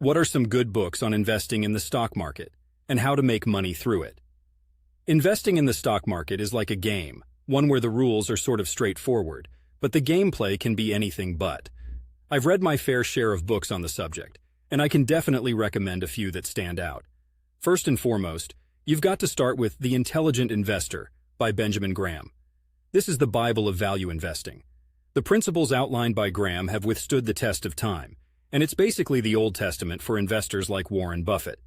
What are some good books on investing in the stock market and how to make money through it? Investing in the stock market is like a game, one where the rules are sort of straightforward, but the gameplay can be anything but. I've read my fair share of books on the subject, and I can definitely recommend a few that stand out. First and foremost, you've got to start with The Intelligent Investor by Benjamin Graham. This is the Bible of value investing. The principles outlined by Graham have withstood the test of time, and it's basically the Old Testament for investors like Warren Buffett.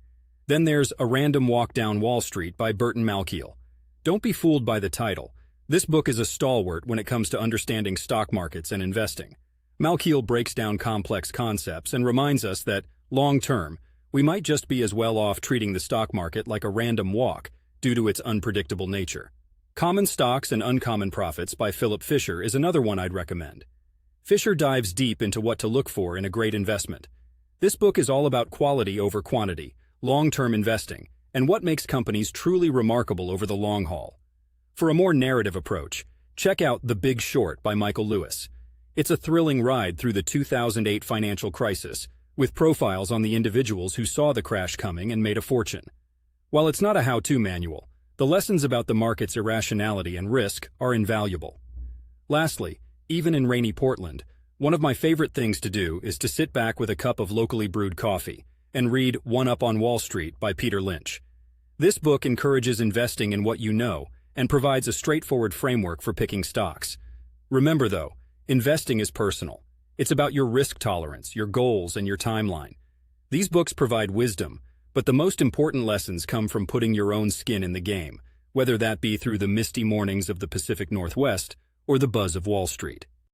Then there's A Random Walk Down Wall Street by Burton Malkiel. Don't be fooled by the title. This book is a stalwart when it comes to understanding stock markets and investing. Malkiel breaks down complex concepts and reminds us that, long-term, we might just be as well off treating the stock market like a random walk due to its unpredictable nature. Common Stocks and Uncommon Profits by Philip Fisher is another one I'd recommend. Fisher dives deep into what to look for in a great investment. This book is all about quality over quantity, long-term investing, and what makes companies truly remarkable over the long haul. For a more narrative approach, check out The Big Short by Michael Lewis. It's a thrilling ride through the 2008 financial crisis, with profiles on the individuals who saw the crash coming and made a fortune. While it's not a how-to manual, the lessons about the market's irrationality and risk are invaluable. Lastly, even in rainy Portland, one of my favorite things to do is to sit back with a cup of locally brewed coffee and read One Up on Wall Street by Peter Lynch. This book encourages investing in what you know and provides a straightforward framework for picking stocks. Remember though, investing is personal. It's about your risk tolerance, your goals, and your timeline. These books provide wisdom, but the most important lessons come from putting your own skin in the game, whether that be through the misty mornings of the Pacific Northwest or the buzz of Wall Street.